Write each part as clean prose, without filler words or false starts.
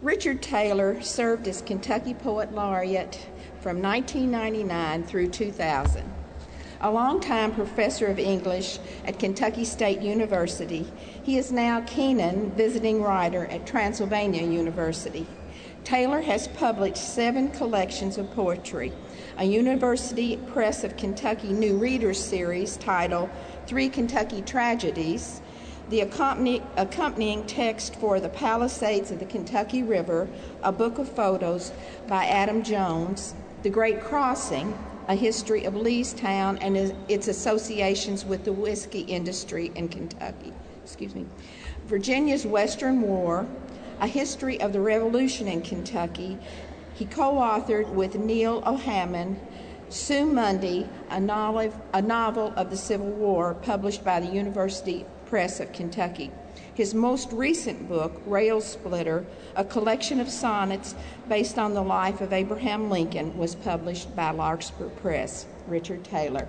Richard Taylor served as Kentucky Poet Laureate from 1999 through 2000. A longtime professor of English at Kentucky State University, he is now Keenan visiting writer at Transylvania University. Taylor has published 7 collections of poetry, a University Press of Kentucky New Readers series titled 3 Kentucky Tragedies, the accompanying text for The Palisades of the Kentucky River, a book of photos by Adam Jones, The Great Crossing, a history of Leestown and its associations with the whiskey industry in Kentucky. Virginia's Western War, a history of the Revolution in Kentucky. He co-authored with Neil O'Hammond, Sue Mundy, a novel of the Civil War published by the University Press of Kentucky. His most recent book, Rail Splitter, a collection of sonnets based on the life of Abraham Lincoln, was published by Larkspur Press. Richard Taylor.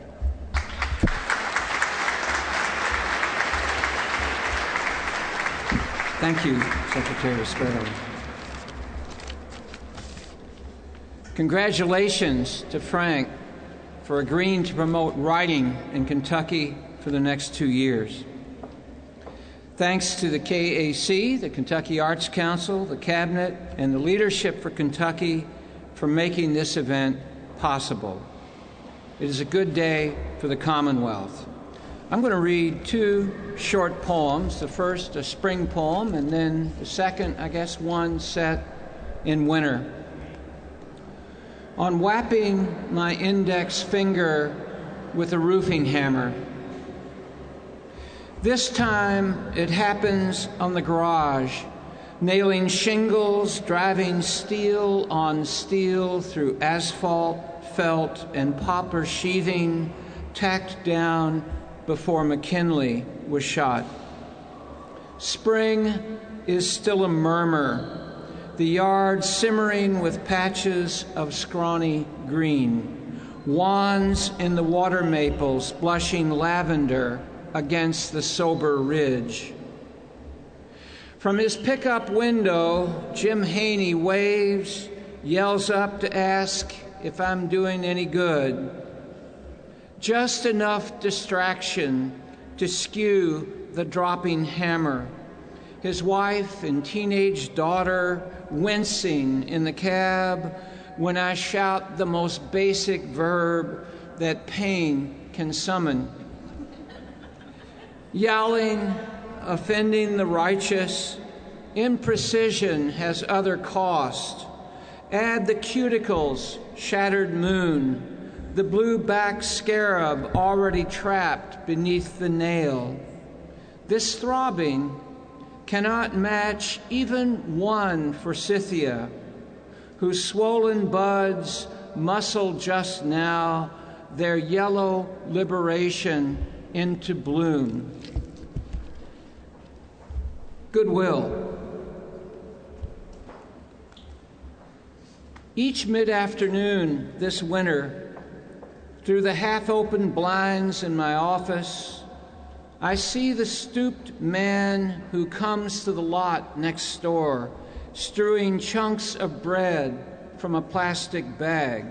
Thank you, Secretary Sparrow. Congratulations to Frank for agreeing to promote writing in Kentucky for the next 2 years. Thanks to the KAC, the Kentucky Arts Council, the Cabinet, and the leadership for Kentucky for making this event possible. It is a good day for the Commonwealth. I'm going to read 2 short poems, the first a spring poem, and then the second, one set in winter. On whapping my index finger with a roofing hammer. This time it happens on the garage, nailing shingles, driving steel on steel through asphalt, felt, and poplar sheathing tacked down before McKinley was shot. Spring is still a murmur, the yard simmering with patches of scrawny green, wands in the water maples blushing lavender against the sober ridge. From his pickup window, Jim Haney waves, yells up to ask if I'm doing any good. Just enough distraction to skew the dropping hammer. His wife and teenage daughter wincing in the cab when I shout the most basic verb that pain can summon. Yowling, offending the righteous, imprecision has other cost. Add the cuticles, shattered moon, the blue-backed scarab already trapped beneath the nail. This throbbing cannot match even one forsythia, whose swollen buds muscle just now their yellow liberation into bloom. Goodwill. Each mid-afternoon this winter, through the half-open blinds in my office, I see the stooped man who comes to the lot next door, strewing chunks of bread from a plastic bag.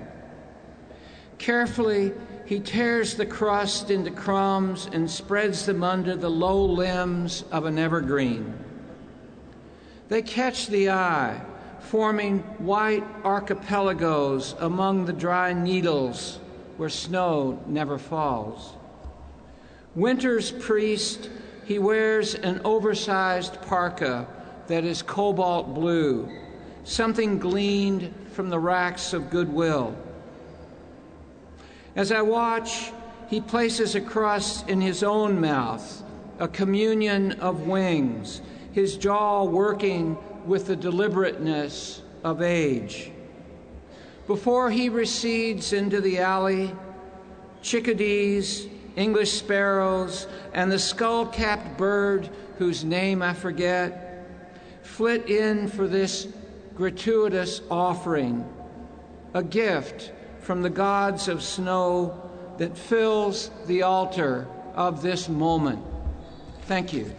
Carefully, he tears the crust into crumbs and spreads them under the low limbs of an evergreen. They catch the eye, forming white archipelagos among the dry needles where snow never falls. Winter's priest, he wears an oversized parka that is cobalt blue, something gleaned from the racks of Goodwill. As I watch, he places a crust in his own mouth, a communion of wings, his jaw working with the deliberateness of age. Before he recedes into the alley, chickadees, English sparrows, and the skull-capped bird whose name I forget, flit in for this gratuitous offering, a gift from the gods of snow that fills the altar of this moment. Thank you.